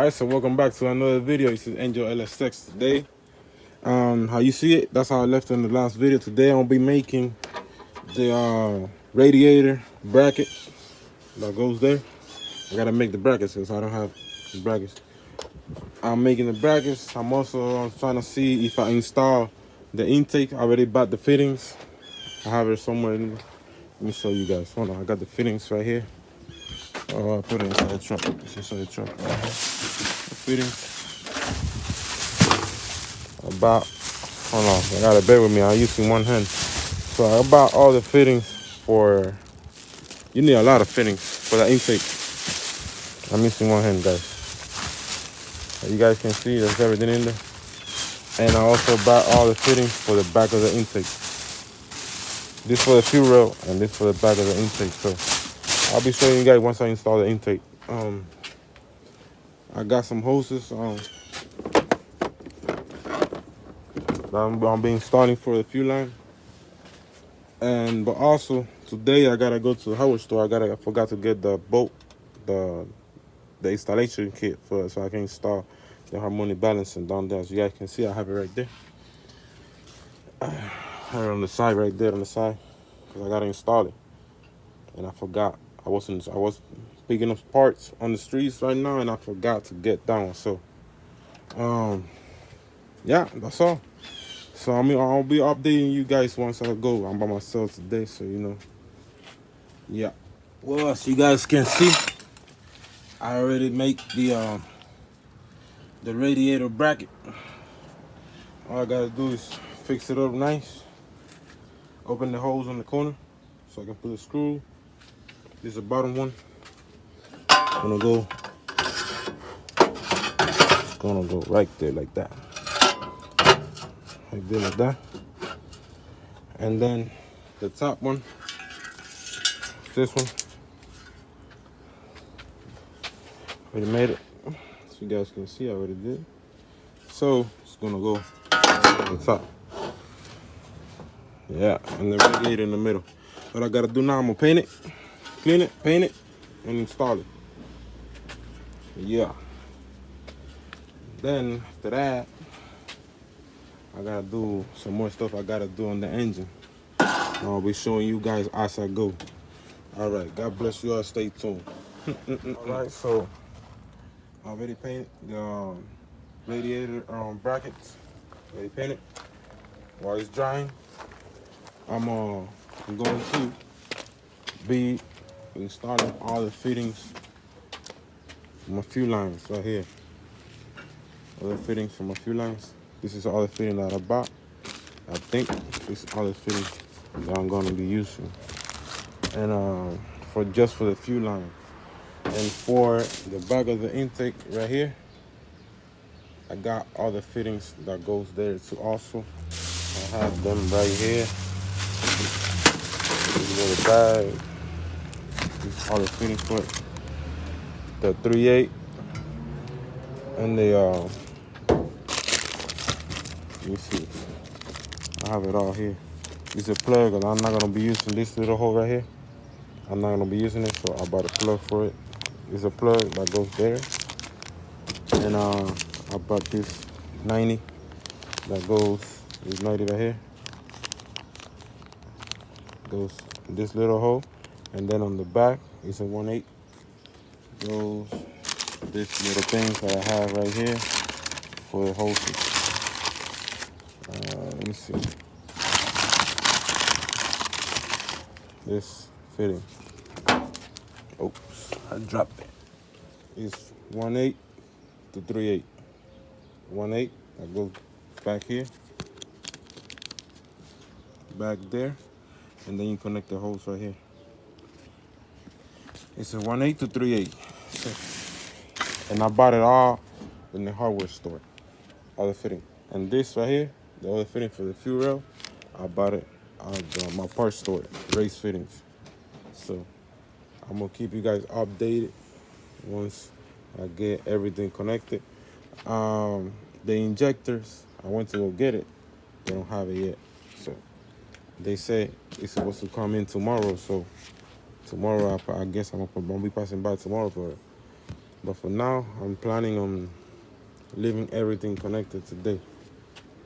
Alright, so welcome back to another video. This is Angel LSX today. How you see it, that's how I left in the last video. Today I'll be making the radiator bracket that goes there. I gotta make the brackets because I don't have the brackets. I'm making the brackets. I'm also trying to see if I install the intake. I already bought the fittings. I have it somewhere. Let me show you guys. Hold on, I got the fittings right here. Oh, I put it inside the truck. It's inside the truck. The fittings. About, hold on, I gotta bear with me. I'm using one hand. So I bought all the fittings for. You need a lot of fittings for the intake. I'm using one hand, guys. You guys can see there's everything in there. And I also bought all the fittings for the back of the intake. This for the fuel rail and this for the back of the intake. So I'll be showing you guys once I install the intake. I got some hoses that I'm be installing for the fuel line. But also today I gotta go to the hardware store. I forgot to get the bolt, the installation kit for it, so I can install the harmonic balancing down there. As you guys can see, I have it right there. Right on the side, right there on the side, because I gotta install it. And I forgot. I was picking up parts on the streets right now, and I forgot to get down. So, yeah, that's all. So I'll be updating you guys once I go. I'm by myself today, so you know. Yeah. Well, as you guys can see, I already make the radiator bracket. All I gotta do is fix it up nice. Open the holes on the corner so I can put a screw. This is the bottom one. It's gonna go right there like that. Like this, like that. And then the top one, this one. Already made it. So you guys can see I already did. So it's gonna go on the top. Yeah, and the radiator in the middle. What I gotta do now, I'm gonna paint it, clean it, paint it, and install it. Yeah. Then after that, I gotta do some more stuff I gotta do on the engine. I'll be showing you guys as I go. All right, God bless you all. Stay tuned. All right, so I already painted the radiator brackets. Already painted. While it's drying, I'm going to be installing all the fittings for my fuel lines right here. All the fittings for my fuel lines. This is all the fitting that I bought. I think this is all the fitting that I'm going to be using. And for the fuel line. And for the back of the intake right here, I got all the fittings that goes there too also. I have them right here. This little bag. This is all the fittings for it. The 3/8 and the let me see. I have it all here. It's a plug, and I'm not gonna be using this little hole right here. I'm not gonna be using it, so I bought a plug for it. It's a plug that goes there. And I bought this 90 that goes, this 90 right here. Goes in this little hole. And then on the back, it's a 1/8. Goes this little thing that I have right here for the hoses. Let me see. This fitting. Oops, I dropped it. It's 1/8 to 3/8. 1/8 that goes back here, back there, and then you connect the hose right here. It's a 1/8 to 3/8. And I bought it all in the hardware store. All the fitting. And this right here, the other fitting for the fuel rail, I bought it at my parts store, Race Fittings. So I'm gonna keep you guys updated once I get everything connected. The injectors, I went to go get it. They don't have it yet. So they say it's supposed to come in tomorrow. So tomorrow, I guess I'm gonna be passing by tomorrow for it. But for now, I'm planning on leaving everything connected today.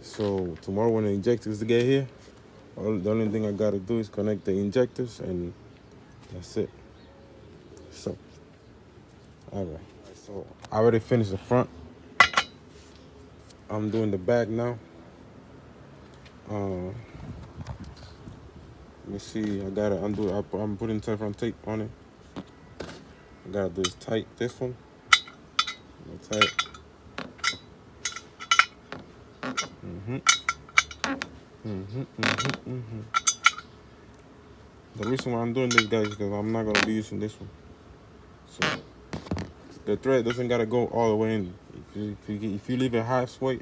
So tomorrow when the injectors get here, the only thing I gotta do is connect the injectors and that's it. So, all right. So I already finished the front. I'm doing the back now. Let me see. I gotta undo it. I'm putting Teflon tape on it. I gotta do is tight this one. Tight. The reason why I'm doing this, guys, is because I'm not gonna be using this one. So the thread doesn't gotta go all the way in. If you leave it halfway,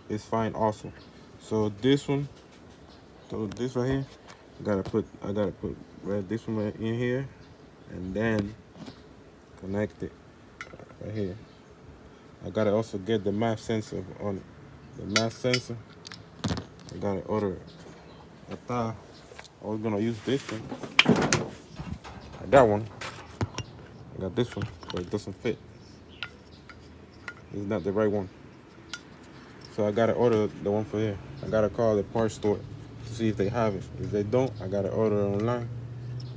it's fine also. So this one, so this right here, I gotta put this one right in here, and then connect it right here. I gotta also get the mass sensor on it. The mass sensor, I gotta order it. I thought I was gonna use this one. I got one. I got this one, but it doesn't fit. It's not the right one. So I gotta order the one for here. I gotta call the parts store to see if they have it. If they don't, I gotta order it online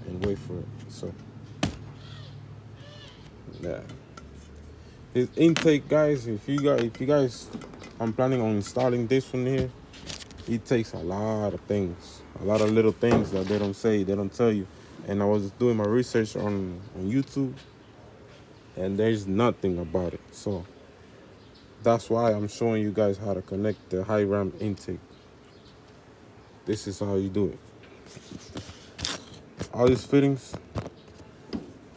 and wait for it. So yeah. His intake, guys, if you guys I'm planning on installing this one here. It takes a lot of things, a lot of little things that they don't say, they don't tell you. And I was doing my research on YouTube, and there's nothing about it. So that's why I'm showing you guys how to connect the high ramp intake. This is how you do it. All these fittings,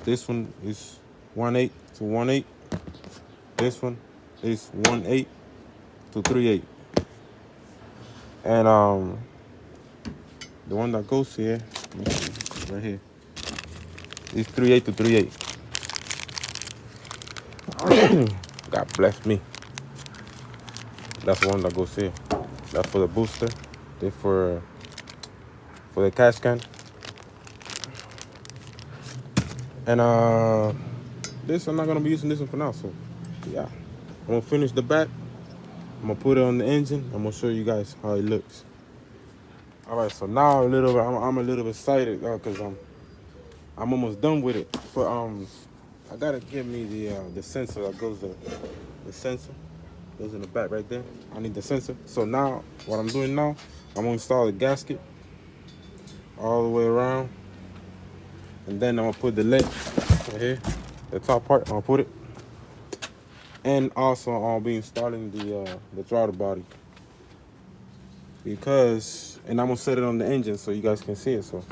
this one is 1/8 to 1/8. This one is 1/8 to 3/8. And the one that goes here, right here, is 3/8 to 3/8. God bless me. That's the one that goes here. That's for the booster. Then for the cash can. And this, I'm not gonna be using this one for now. So yeah, I'm gonna finish the back. I'm gonna put it on the engine. I'm gonna show you guys how it looks. All right, so now I'm a little bit excited because I'm almost done with it. But I gotta get me the sensor that goes the sensor goes in the back right there. I need the sensor. So now what I'm doing now, I'm gonna install the gasket all the way around, and then I'm gonna put the lid right here, the top part. I'm gonna put it, and also I'll be installing the throttle body and I'm gonna set it on the engine so you guys can see it. So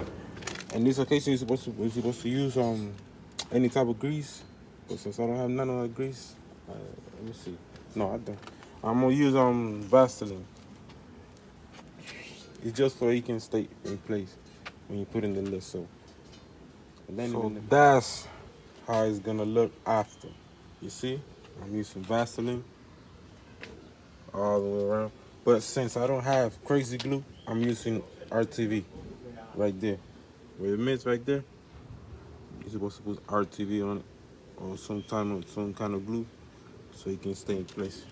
in this occasion, you're supposed to use any type of grease, but since I don't have none of that grease, let me see. No, I don't. I'm gonna use Vaseline. It's just so it can stay in place when you put in the lid. So, and then that's how it's gonna look after. You see, I'm using Vaseline all the way around. But since I don't have crazy glue, I'm using RTV right there. Where it meets right there, you're supposed to put RTV on it or some kind of glue so it can stay in place.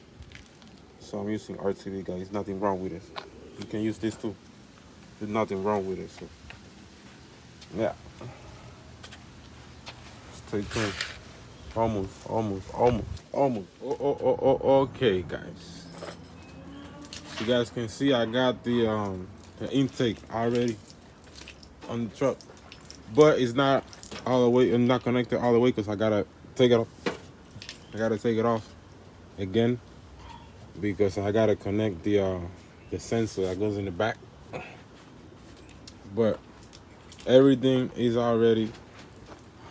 So I'm using RTV, guys. There's nothing wrong with it. You can use this too. There's nothing wrong with it. So yeah. Stay tuned. Almost. Okay, guys. You guys can see I got the intake already on the truck, but it's not all the way. I'm not connected all the way because I gotta take it off. I gotta take it off again because I gotta connect the sensor that goes in the back. But everything is already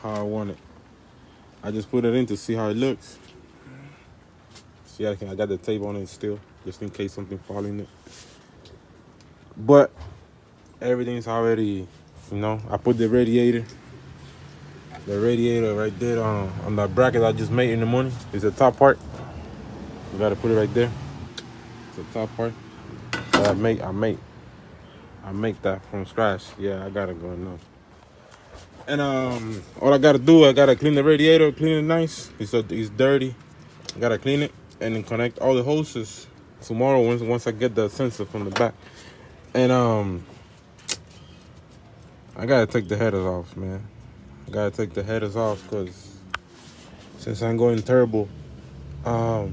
how I want it. I just put it in to see how it looks. See, I got the tape on it still, just in case something fall in it. But everything's already, I put the radiator right there on the bracket I just made in the morning. It's the top part. You gotta put it right there. It's the top part. But I make that from scratch. Yeah, I gotta go now. And all I gotta do, I gotta clean the radiator, clean it nice. It's dirty. I gotta clean it and then connect all the hoses tomorrow once I get the sensor from the back. And I gotta take the headers off, man. I gotta take the headers off because since I'm going turbo, the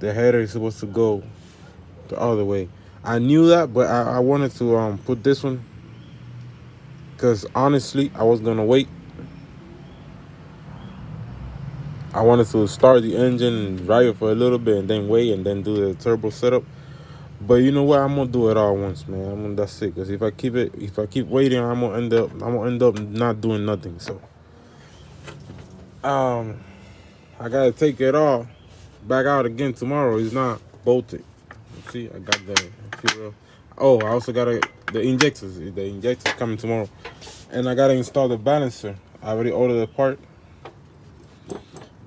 header is supposed to go the other way. I knew that, but I wanted to put this one because honestly, I was gonna wait. I wanted to start the engine and ride it for a little bit and then wait and then do the turbo setup. But you know what? I'm gonna do it all once, man. That's it. Cause if I keep waiting, I'm gonna end up not doing nothing. So, I gotta take it all back out again tomorrow. It's not bolted. See, I got the fuel. Oh, I also got the injectors. The injectors coming tomorrow, and I gotta install the balancer. I already ordered the part.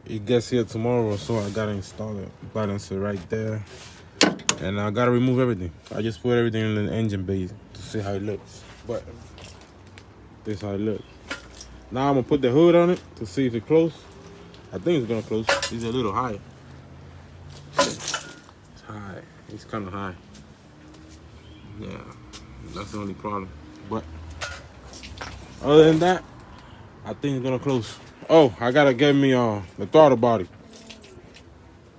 It gets here tomorrow, so I gotta install the balancer right there. And I gotta remove everything. I just put everything in the engine bay to see how it looks. But this is how it looks. Now I'm gonna put the hood on it to see if it close. I think it's gonna close. It's a little high. It's high. It's kind of high. Yeah, that's the only problem. But other than that, I think it's gonna close. Oh, I gotta get me the throttle body.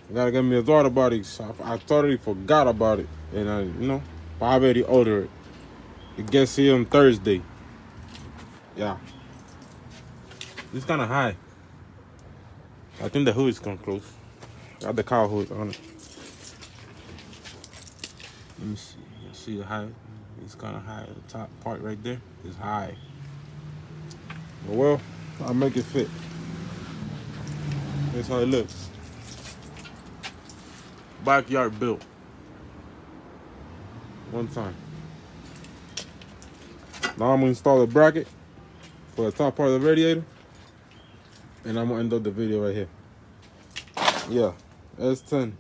I gotta get me a throttle body. So I totally forgot about it, and I already ordered it. It gets here on Thursday. Yeah, it's kind of high. I think the hood is gonna close. Got the cow hood on it. Let me see. You see the high? It's kind of high. The top part right there is high. But well, I'll make it fit. That's how it looks. Backyard built. One time. Now I'm gonna install a bracket for the top part of the radiator, and I'm gonna end up the video right here. Yeah, S10.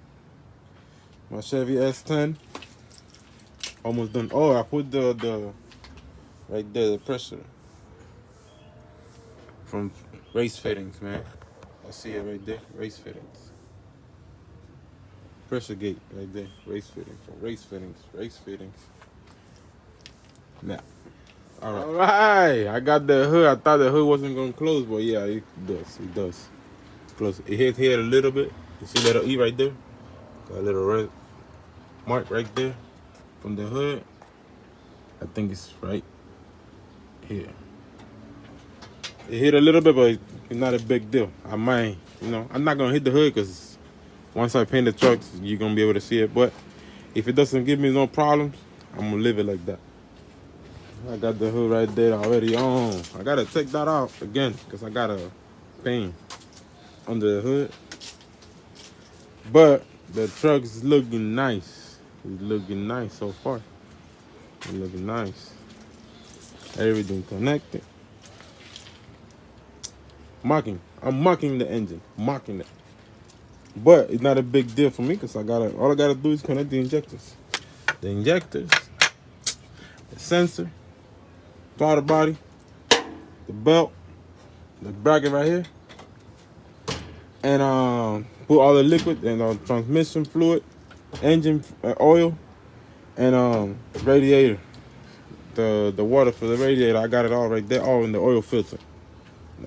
My Chevy S10. Almost done. Oh, I put the right there, the pressure from race fittings, man. I see it right there, race fittings. Pressure gate right there, race fittings. Now, all right. I got the hood. I thought the hood wasn't gonna close, but yeah, it does. Close. It hit here a little bit. You see little E right there? Got a little red mark right there from the hood. I think it's right here. It hit a little bit, but it's not a big deal. I might, I'm not gonna hit the hood because once I paint the trucks, you're gonna be able to see it. But if it doesn't give me no problems, I'm gonna leave it like that. I got the hood right there already on. I gotta take that out again because I got a paint under the hood. But the truck is looking nice. It's looking nice so far. It's looking nice. Everything connected. I'm mocking the engine. Mocking it. But it's not a big deal for me because all I gotta do is connect the injectors. The injectors, the sensor, throttle body, the belt, the bracket right here, and put all the liquid and transmission fluid, engine oil, and radiator. The water for the radiator, I got it all right there, all in the oil filter.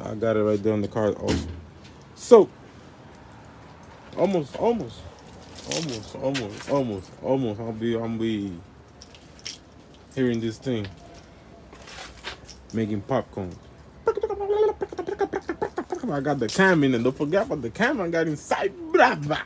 I got it right there on the car also. So almost. I'll be hearing this thing making popcorn. I got the cam in, and don't forget about the cam I got inside. Brava.